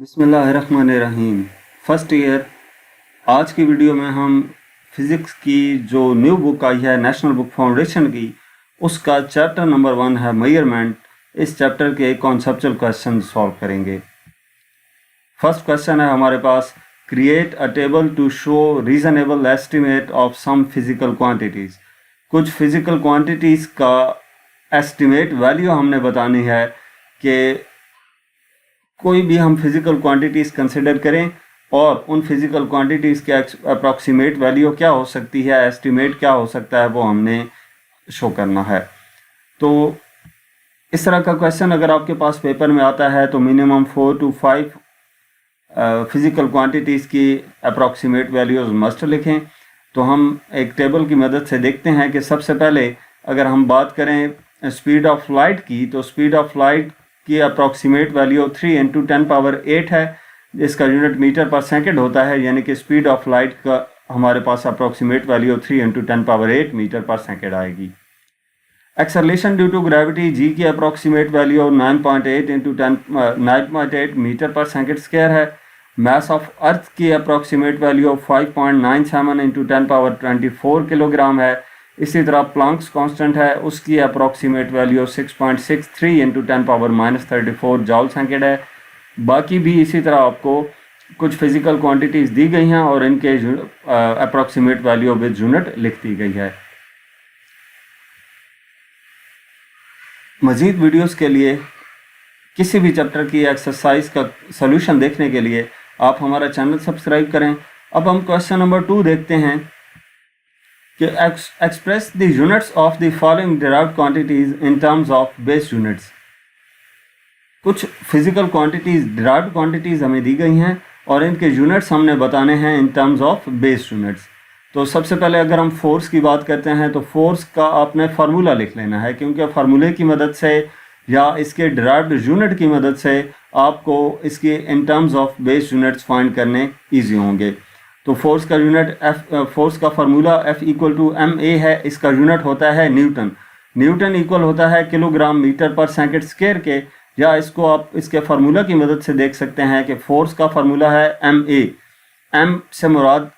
बिस्मिल्लाहिर्रहमानिर्रहीम। First year. आज की वीडियो में हम फिज़िक्स की जो न्यू बुक आई है नेशनल बुक फाउंडेशन की, उसका चैप्टर नंबर 1 है मेजरमेंट। इस चैप्टर के कॉन्सेप्चुअल क्वेश्चन सॉल्व करेंगे। फर्स्ट क्वेश्चन है हमारे पास, create a table to show reasonable estimate of some physical quantities. कुछ फिजिकल क्वांटिटीज़ का एस्टिमेट वैल्यू हमने बतानी है कि कोई भी हम फिजिकल क्वांटिटीज़ कंसिडर करें और उन फिजिकल क्वांटिटीज़ के अप्रॉक्सीमेट वैल्यू क्या हो सकती है, एस्टिमेट क्या हो सकता है, वो हमने शो करना है। तो इस तरह का क्वेश्चन अगर आपके पास पेपर में आता है तो मिनिमम 4 to 5 फिजिकल क्वांटिटीज़ की अप्रॉक्सीमेट वैल्यूज़ मस्ट लिखें। तो हम एक टेबल की मदद से देखते हैं कि सबसे पहले अगर हम बात करें स्पीड ऑफ लाइट की, तो स्पीड ऑफ लाइट की अप्रॉक्सीमेट वैल्यू 3 × 10⁸ है, जिसका यूनिट मीटर पर सेकंड होता है। यानी कि स्पीड ऑफ लाइट का हमारे पास approximate value 3 × 10⁸ metre per second आएगी। Acceleration due to gravity G की approximate value 9.8 metre per second square है। मास ऑफ अर्थ की अप्रॉक्सीमेट वैल्यू 5.97 × 10⁻24 किलोग्राम है। इसी तरह प्लैंक्स कांस्टेंट है, उसकी अप्रॉक्सीमेट वैल्यू 6.63 × 10⁻34 जॉल सेकंड है। बाकी भी इसी तरह आपको कुछ फिजिकल क्वांटिटीज़ दी गई हैं और इनके अप्रॉक्सीमेट वैल्यू विद यूनिट लिख दी गई है। मज़ीद वीडियोस के लिए, किसी भी चैप्टर की एक्सरसाइज का सॉल्यूशन देखने के लिए आप हमारा चैनल सब्सक्राइब करें। अब हम क्वेश्चन नंबर 2 देखते हैं कि express the units of the following derived quantities in terms of base units. कुछ फिजिकल क्वांटिटीज़ डिराइव्ड क्वांटिटीज़ हमें दी गई हैं और इनके यूनिट्स हमने बताने हैं इन टर्म्स ऑफ बेस यूनिट्स। तो सबसे पहले अगर हम फोर्स की बात करते हैं तो फोर्स का आपने फार्मूला लिख लेना है, क्योंकि फार्मूले की मदद से या इसके डिराइव्ड यूनिट की मदद से आपको इसके इन terms of base units find करने इजी होंगे। तो फोर्स का यूनिट फोर्स का फार्मूला F = ma है। इसका यूनिट होता है न्यूटन। न्यूटन इक्वल होता है kilogram metre per second square के, या इसको आप इसके फार्मूला की मदद से देख सकते हैं कि फोर्स का फार्मूला है ma। m से मुराद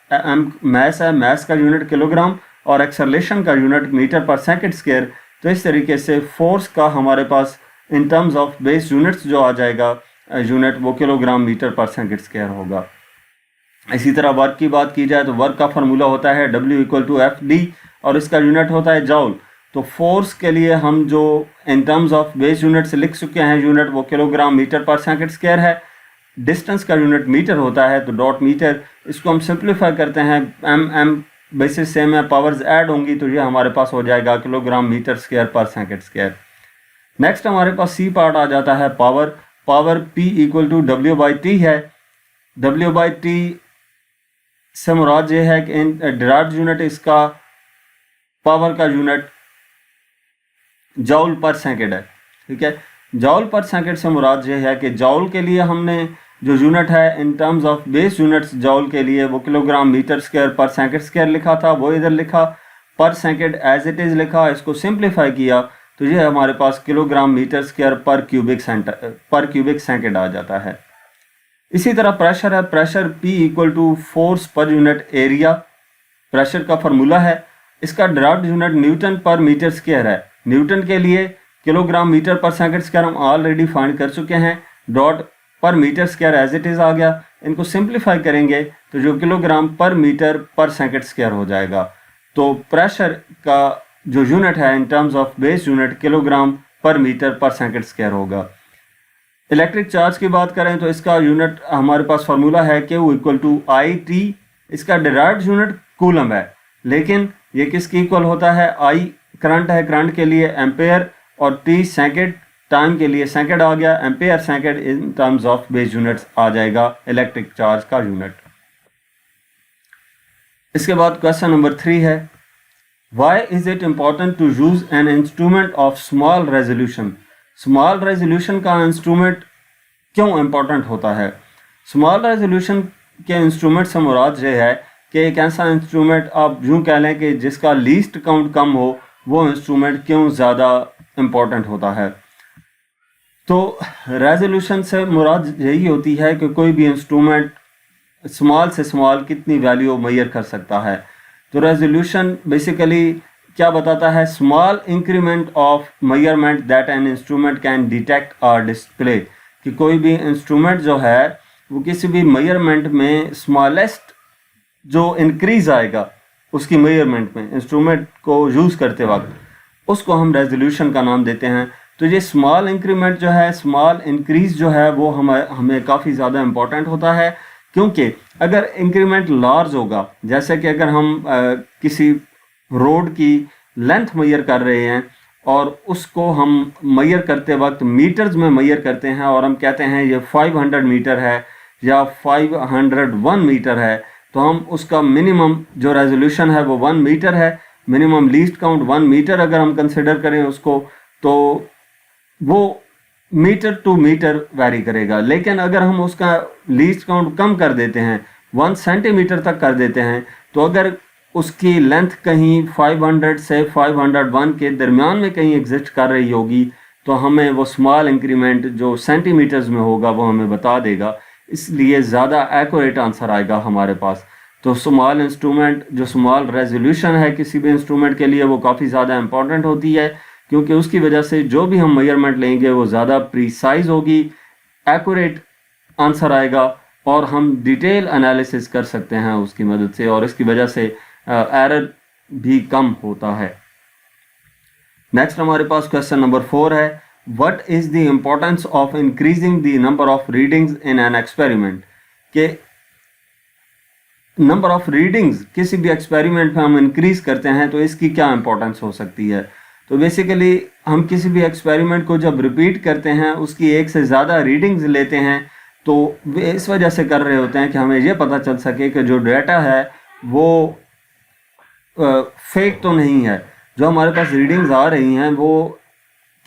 मैस है, मैस का यूनिट किलोग्राम और एक्सेलरेशन का unit metre per second square. तो इस तरीके से फोर्स का हमारे पास in terms of base units जो आ जाएगा यूनिट, वो kilogram metre per second square होगा। इसी तरह वर्क की बात की जाए तो वर्क का फार्मूला होता है W = FD और इसका यूनिट होता है जॉल। तो फोर्स के लिए हम जो इन टर्म्स ऑफ बेस यूनिट से लिख चुके हैं यूनिट, वो kilogram metre per second square है। डिस्टेंस का यूनिट मीटर होता है, तो डॉट मीटर। इसको हम सिंप्लीफाई करते हैं, m बेसिस सेम है, पावर्स ऐड होंगी तो ये हमारे पास हो जाएगा किलोग्राम मीटर स्क्वायर पर सेकंड स्क्वायर। नेक्स्ट हमारे पास सी पार्ट आ जाता है पावर। पावर P = W/T है। W/T से मुराद ये है कि डिराइव्ड यूनिट इसका पावर का यूनिट जॉल पर सेकंड है। ठीक है, जॉल पर सेकंड से मुराद ये है कि जॉल के लिए हमने जो यूनिट है इन टर्म्स ऑफ बेस यूनिट्स जॉल के लिए वो किलोग्राम मीटर स्क्वायर पर सेकंड स्क्वायर लिखा था, वो इधर लिखा, पर सेकंड एज इट इज़ लिखा। इसको सिंप्लीफाई किया तो ये हमारे पास kilogram metre square per cubic second आ जाता है। इसी तरह प्रेशर है। Pressure P = force per unit area. Pressure का फार्मूला है, इसका derived unit newton per metre square है। न्यूटन के लिए kilogram metre per second square हम ऑलरेडी फाइंड कर चुके हैं, dot per metre square as it is आ गया। इनको सिंप्लीफाई करेंगे तो जो किलोग्राम पर मीटर पर सेकंड स्क्वायर हो जाएगा। तो प्रेशर का जो यूनिट है इन terms of base unit kilogram पर मीटर पर सेकंड स्क्वायर होगा। इलेक्ट्रिक चार्ज की बात करें तो इसका यूनिट हमारे पास फार्मूला है Q = I/T। इसका डिराइव्ड यूनिट कूलम है, लेकिन ये किसकी इक्वल होता है, I करंट है, करंट के लिए एम्पेयर, और T सेकंड, टाइम के लिए सेकंड आ गया, ampere second in terms of base units आ जाएगा इलेक्ट्रिक चार्ज का यूनिट। इसके बाद क्वेश्चन नंबर 3 है, Why is it important to use an instrument of small resolution? Small resolution का इंस्ट्रूमेंट क्यों इम्पोर्टेंट होता है? स्मॉल रेजोल्यूशन के इंस्ट्रूमेंट से मुराद ये है कि एक ऐसा इंस्ट्रूमेंट, आप यूँ कह लें कि जिसका लीस्ट काउंट कम हो, वो इंस्ट्रूमेंट क्यों ज़्यादा इम्पोर्टेंट होता है। तो रेजोल्यूशन से मुराद यही होती है कि कोई भी इंस्ट्रूमेंट स्मॉल से स्मॉल कितनी वैल्यू मेजर कर सकता है। तो रेजोल्यूशन बेसिकली क्या बताता है, small increment of measurement that an instrument can detect और डिस्प्ले, कि कोई भी इंस्ट्रूमेंट जो है वो किसी भी मेजरमेंट में स्मॉलेस्ट जो इंक्रीज आएगा उसकी मेजरमेंट में इंस्ट्रूमेंट को यूज़ करते वक्त, उसको हम रेजोल्यूशन का नाम देते हैं। तो ये स्मॉल इंक्रीमेंट जो है, स्मॉल इंक्रीज जो है वो हमें काफ़ी ज़्यादा इम्पोर्टेंट होता है, क्योंकि अगर इंक्रीमेंट लार्ज होगा, जैसे कि अगर हम किसी रोड की लेंथ मेजर कर रहे हैं और उसको हम मेजर करते वक्त मीटर्स में मेजर करते हैं और हम कहते हैं ये 500 मीटर है या 501 मीटर है, तो हम उसका मिनिमम जो रेजोल्यूशन है वो 1 मीटर है, मिनिमम लीस्ट काउंट 1 मीटर अगर हम कंसिडर करें उसको, तो वो मीटर टू मीटर वैरी करेगा। लेकिन अगर हम उसका लीस्ट काउंट कम कर देते हैं, 1 सेंटीमीटर तक कर देते हैं, तो अगर उसकी लेंथ कहीं 500 से 501 के दरमियान में कहीं एग्जिस्ट कर रही होगी, तो हमें वो स्मॉल इंक्रीमेंट जो सेंटीमीटर्स में होगा वो हमें बता देगा, इसलिए ज़्यादा एक्यूरेट आंसर आएगा हमारे पास। तो स्मॉल इंस्ट्रूमेंट जो स्मॉल रेजोल्यूशन है किसी भी इंस्ट्रूमेंट के लिए वो काफ़ी ज़्यादा इंपॉर्टेंट होती है, क्योंकि उसकी वजह से जो भी हम मेजरमेंट लेंगे वो ज़्यादा प्रीसाइज होगी, एक्यूरेट आंसर आएगा और हम डिटेल एनालिसिस कर सकते हैं उसकी मदद से, और इसकी वजह से एरर भी कम होता है। नेक्स्ट हमारे पास क्वेश्चन नंबर 4 है, what is the importance of increasing the number of readings in an experiment, के नंबर ऑफ रीडिंग्स किसी भी एक्सपेरिमेंट में हम इंक्रीज करते हैं तो इसकी क्या इंपॉर्टेंस हो सकती है। तो बेसिकली हम किसी भी एक्सपेरिमेंट को जब रिपीट करते हैं उसकी एक से ज़्यादा रीडिंग्स लेते हैं, तो वे इस वजह से कर रहे होते हैं कि हमें यह पता चल सके कि जो डाटा है वो फेक तो नहीं है, जो हमारे पास रीडिंग्स आ रही हैं वो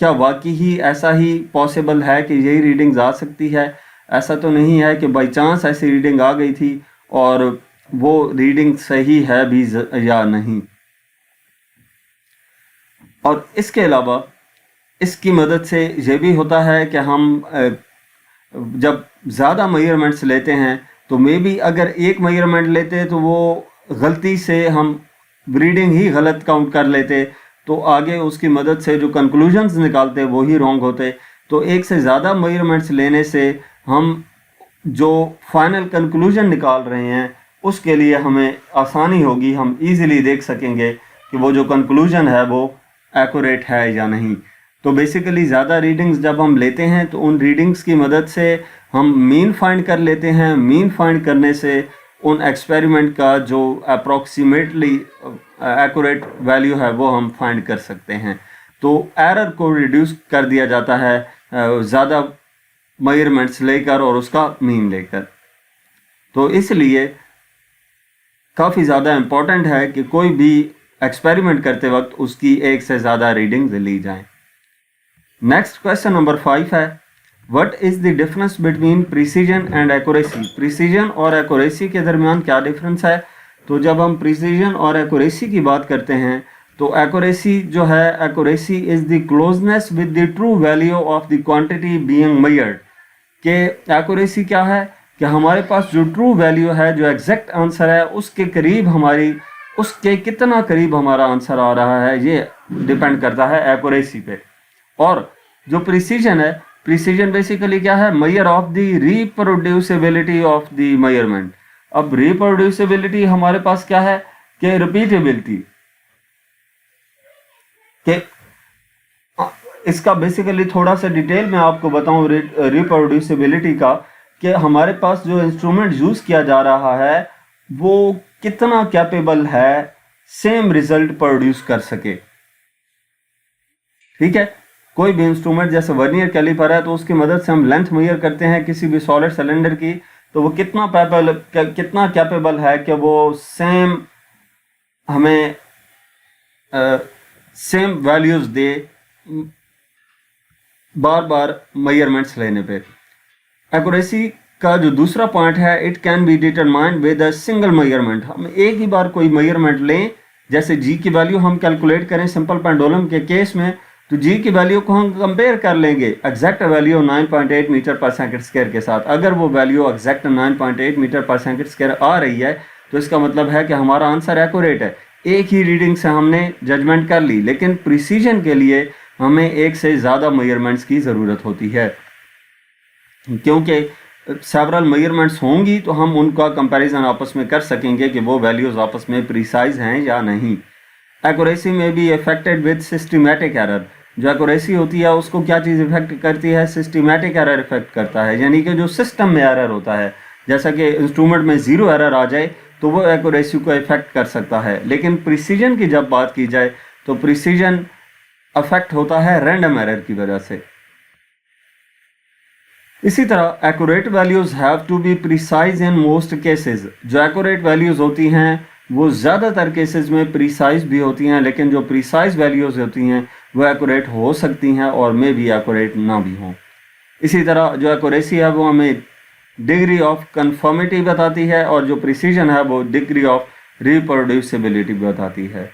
क्या वाकई ही ऐसा ही पॉसिबल है कि यही रीडिंग्स आ सकती है। ऐसा तो नहीं है कि बाई चांस ऐसी रीडिंग आ गई थी और वो रीडिंग सही है भी या नहीं। और इसके अलावा इसकी मदद से ये भी होता है कि हम जब ज़्यादा मेजरमेंट्स लेते हैं तो मे बी अगर एक मेजरमेंट लेते तो वो गलती से हम रीडिंग ही गलत काउंट कर लेते, तो आगे उसकी मदद से जो कंक्लूजन्स निकालते वो ही रॉन्ग होते। तो एक से ज़्यादा मेजरमेंट्स लेने से हम जो फाइनल कंक्लूजन निकाल रहे हैं उसके लिए हमें आसानी होगी, हम इजीली देख सकेंगे कि वो जो कंक्लूजन है वो एक्यूरेट है या नहीं। तो बेसिकली ज़्यादा रीडिंग्स जब हम लेते हैं तो उन रीडिंग्स की मदद से हम मीन फाइंड कर लेते हैं। मीन फाइंड करने से उन एक्सपेरिमेंट का जो अप्रॉक्सीमेटली एक्यूरेट वैल्यू है वो हम फाइंड कर सकते हैं। तो एरर को रिड्यूस कर दिया जाता है ज़्यादा मेजरमेंट्स लेकर और उसका मीन लेकर। तो इसलिए काफ़ी ज़्यादा इम्पॉर्टेंट है कि कोई भी एक्सपेरिमेंट करते वक्त उसकी एक से ज़्यादा रीडिंग्स ली जाएं। नेक्स्ट क्वेश्चन नंबर 5 है, what is the difference between precision and accuracy. Precision और एक्यूरेसी के दरमियान क्या डिफरेंस है। तो जब हम प्रिसीजन और एक्यूरेसी की बात करते हैं तो एक्यूरेसी जो है, accuracy is the closeness with the true value of the quantity being measured. कि एक्यूरेसी क्या है कि हमारे पास जो ट्रू वैल्यू है, जो एग्जैक्ट आंसर है उसके करीब उसके कितना करीब हमारा आंसर आ रहा है, ये डिपेंड करता है एक्यूरेसी पे। और जो प्रिसीजन है, प्रिसीजन बेसिकली क्या है, measure of the reproducibility of the measurement. अब रिप्रोड्यूसिबिलिटी हमारे पास क्या है कि रिपीटेबिलिटी, कि इसका बेसिकली थोड़ा सा डिटेल में आपको बताऊं रिप्रोड्यूसिबिलिटी का, कि हमारे पास जो इंस्ट्रूमेंट यूज किया जा रहा है वो कितना कैपेबल है सेम रिजल्ट प्रोड्यूस कर सके। ठीक है, कोई भी इंस्ट्रूमेंट जैसे वर्नियर कैलिपर है तो उसकी मदद से हम लेंथ मेजर करते हैं किसी भी सॉलिड सिलेंडर की, तो वो कितना कैपेबल है कि वो सेम हमें सेम वैल्यूज दे बार बार मेजरमेंट्स लेने पे। एक्यूरेसी का जो दूसरा पॉइंट है, it can be determined with a single measurement. हम एक ही बार कोई मेजरमेंट लें, जैसे जी की वैल्यू हम कैलकुलेट करें सिंपल पेंडुलम के केस में, तो जी की वैल्यू को हम कंपेयर कर लेंगे exact value 9.8 metre per second square के साथ। अगर वो value exact 9.8 metre per second square आ रही है तो इसका मतलब है कि हमारा आंसर एक्यूरेट है। एक ही रीडिंग से हमने जजमेंट कर ली, लेकिन प्रिसीजन के लिए हमें एक से ज़्यादा मेजरमेंट्स की ज़रूरत होती है, क्योंकि सेवरल मेजरमेंट्स होंगी तो हम उनका कंपैरिजन आपस में कर सकेंगे कि वो वैल्यूज़ आपस में प्रिसाइज हैं या नहीं। एक्यूरेसी में भी अफेक्टेड विद सिस्टमेटिक एरर। जो एक्यूरेसी होती है उसको क्या चीज़ इफेक्ट करती है? सिस्टमेटिक एरर इफेक्ट करता है, यानी कि जो सिस्टम में एरर होता है, जैसा कि इंस्ट्रूमेंट में ज़ीरो एरर आ जाए तो वो एक्यूरेसी को इफेक्ट कर सकता है। लेकिन प्रिसीजन की जब बात की जाए तो प्रिसीजन अफेक्ट होता है रैंडम एरर की वजह से। इसी तरह accurate values have to be precise in most cases. जो एक्यूरेट वैल्यूज होती हैं वो ज़्यादातर केसेस में प्रिसाइज भी होती हैं, लेकिन जो प्रिसाइज वैल्यूज होती हैं वो एक्यूरेट हो सकती हैं और मे भी एक्यूरेट ना भी हों। इसी तरह जो एक्यूरेसी है वो हमें डिग्री ऑफ कन्फर्मिटी बताती है और जो प्रिसीजन है वो डिग्री ऑफ रिप्रोड्यूसिबिलिटी बताती है।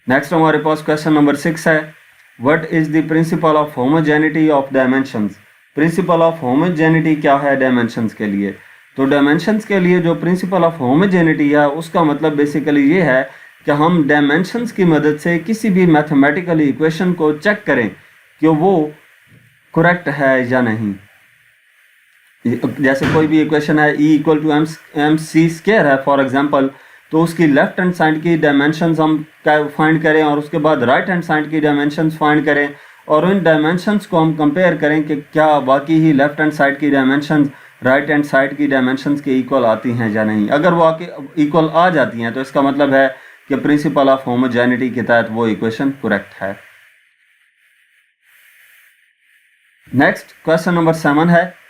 नेक्स्ट हमारे पास क्वेश्चन नंबर 6 है, what is the principle of homogeneity of dimensions. Principle of homogeneity क्या है डायमेंशंस के लिए? तो डायमेंशंस के लिए जो प्रिंसिपल ऑफ होमोजेनिटी है उसका मतलब बेसिकली ये है कि हम डायमेंशंस की मदद से किसी भी मैथमेटिकल इक्वेशन को चेक करें कि वो करेक्ट है या नहीं। जैसे कोई भी इक्वेशन है E = mc² है फॉर एग्जांपल, तो उसकी लेफ्ट हैंड साइड की डायमेंशंस हम फाइंड करें और उसके बाद राइट हैंड साइड की डायमेंशंस फाइंड करें और उन डायमेंशंस को हम कंपेयर करें कि क्या बाकी ही लेफ्ट हैंड साइड की डायमेंशंस राइट हैंड साइड की डायमेंशंस के इक्वल आती हैं या नहीं। अगर वो इक्वल आ जाती हैं तो इसका मतलब है कि प्रिंसिपल ऑफ होमोजेनिटी के तहत वो इक्वेशन करेक्ट है। नेक्स्ट क्वेश्चन नंबर 7 है,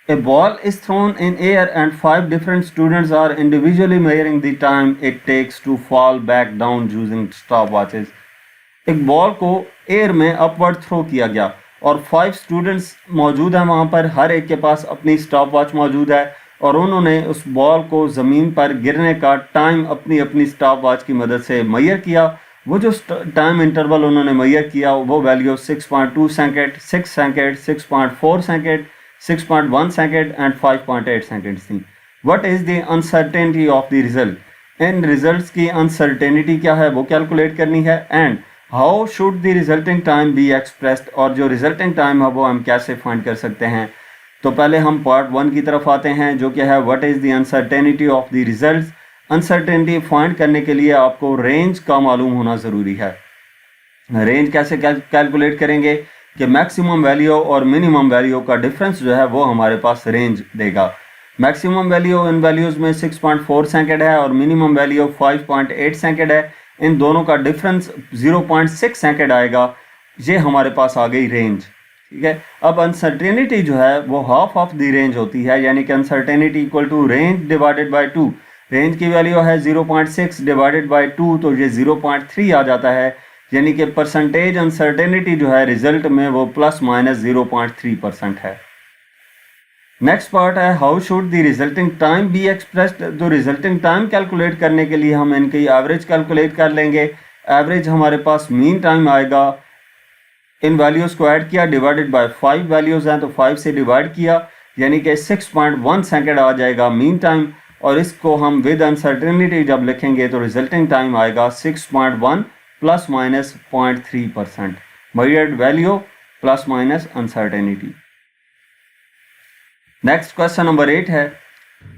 A ball is thrown in air and 5 different students are individually measuring the time it takes to fall back down using stopwatches. एक बॉल को air में upward throw किया गया और 5 students मौजूद हैं वहाँ पर, हर एक के पास अपनी स्टॉप वॉच मौजूद है और उन्होंने उस बॉल को ज़मीन पर गिरने का टाइम अपनी अपनी स्टॉप वॉच की मदद से मेजर किया। वो जो टाइम इंटरवल उन्होंने मेजर किया वो value 6.2 second, 6 second, 6.4 second, 6.1 second and 5.8 seconds थी। What is the uncertainty of the result. इन रिजल्ट्स की अनसर्टेनिटी क्या है वो कैलकुलेट करनी है। And how should the resulting time be expressed, और जो रिजल्टिंग टाइम है वो हम कैसे फाइंड कर सकते हैं। तो पहले हम पार्ट 1 की तरफ आते हैं जो कि है what is the uncertainty of the results. Uncertainty find करने के लिए आपको रेंज का मालूम होना ज़रूरी है। रेंज कैसे कैलकुलेट करेंगे कि मैक्सिमम वैल्यू और मिनिमम वैल्यू का डिफरेंस जो है वो हमारे पास रेंज देगा। मैक्सिमम वैल्यू इन वैल्यूज़ में 6.4 सेकेंड है और मिनिमम वैल्यू 5.8 सेकेंड है। इन दोनों का डिफरेंस 0.6 सेकेंड आएगा। ये हमारे पास आ गई रेंज, ठीक है। अब अनसर्टेनिटी जो है वो हाफ ऑफ द रेंज होती है, यानी कि uncertainty equal to range divided by 2। Range की वैल्यू है 0.6 डिवाइडेड बाय 2, तो ये 0.3 आ जाता है, यानी कि परसेंटेज अनसर्टेनिटी जो है रिजल्ट में वो ±0.3% है। नेक्स्ट पार्ट है how should the resulting time be expressed. तो रिजल्टिंग टाइम कैलकुलेट करने के लिए हम इनकी एवरेज कैलकुलेट कर लेंगे। एवरेज हमारे पास मीन टाइम आएगा, इन वैल्यूज़ को ऐड किया, डिवाइडेड बाय 5 वैल्यूज़ हैं तो 5 से डिवाइड किया, यानी कि 6.1 सेकेंड आ जाएगा मीन टाइम। और इसको हम विद अनसर्टेनिटी जब लिखेंगे तो रिजल्टिंग टाइम आएगा 6.1 ±0.3%। Measured value plus minus uncertainty. Next question number 8 है,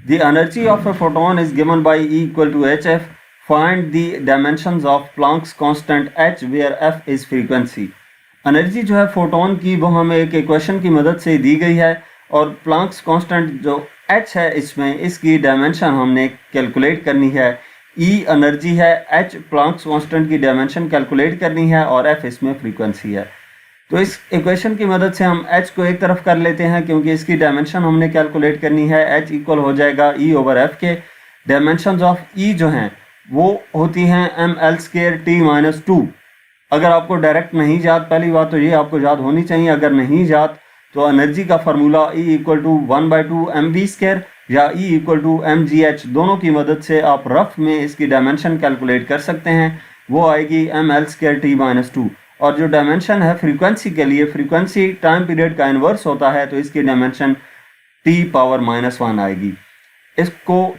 the energy of a photon is given by E = hf, find the dimensions of Planck's constant h where f is frequency. Energy जो है photon की वो हमें एक equation की मदद से दी गई है और प्लैंक्स कांस्टेंट जो h है इसमें इसकी डायमेंशन हमने कैलकुलेट करनी है। E एनर्जी है, h प्लैंक्स कांस्टेंट की डायमेंशन कैलकुलेट करनी है और f इसमें फ्रीक्वेंसी है। तो इस इक्वेशन की मदद से हम h को एक तरफ कर लेते हैं क्योंकि इसकी डायमेंशन हमने कैलकुलेट करनी है। h इक्वल हो जाएगा E/f के। डायमेंशंस ऑफ E जो हैं वो होती हैं ml² t-2। अगर आपको डायरेक्ट नहीं याद, पहली बात तो ये आपको याद होनी चाहिए, अगर नहीं याद तो एनर्जी का फार्मूला E = 1/2 mv² या E = mgh, दोनों की मदद से आप रफ में इसकी डायमेंशन कैलकुलेट कर सकते हैं। वो आएगी ml² t-2। और जो डायमेंशन है फ्रीक्वेंसी के लिए, फ्रीक्वेंसी टाइम पीरियड का इन्वर्स होता है, तो इसकी डायमेंशन t⁻⁻1 आएगी। इसको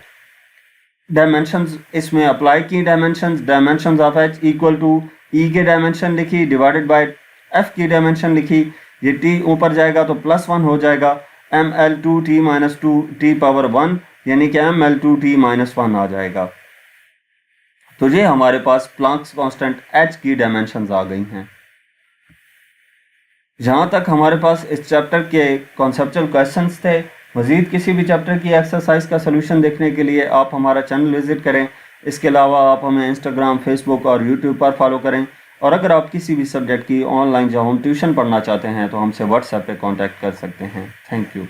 डायमेंशंस इसमें अप्लाई की, dimensions of h equal to e के डायमेंशन लिखी डिवाइडेड बाय f की डायमेंशन लिखी। ये t ऊपर जाएगा तो +1 हो जाएगा, ml2t-2 t⁻1 यानी कि ml2t-1 आ जाएगा। तो ये हमारे पास प्लैंक्स कांस्टेंट h की डायमेंशंस आ गई हैं। जहाँ तक हमारे पास इस चैप्टर के कॉन्सेप्चुअल क्वेश्चंस थे। मज़ीद किसी भी चैप्टर की एक्सरसाइज का सलूशन देखने के लिए आप हमारा चैनल विज़िट करें। इसके अलावा आप हमें इंस्टाग्राम, फेसबुक और यूट्यूब पर फॉलो करें। और अगर आप किसी भी सब्जेक्ट की ऑनलाइन या होम ट्यूशन पढ़ना चाहते हैं तो हमसे व्हाट्सएप पे कांटेक्ट कर सकते हैं। Thank you.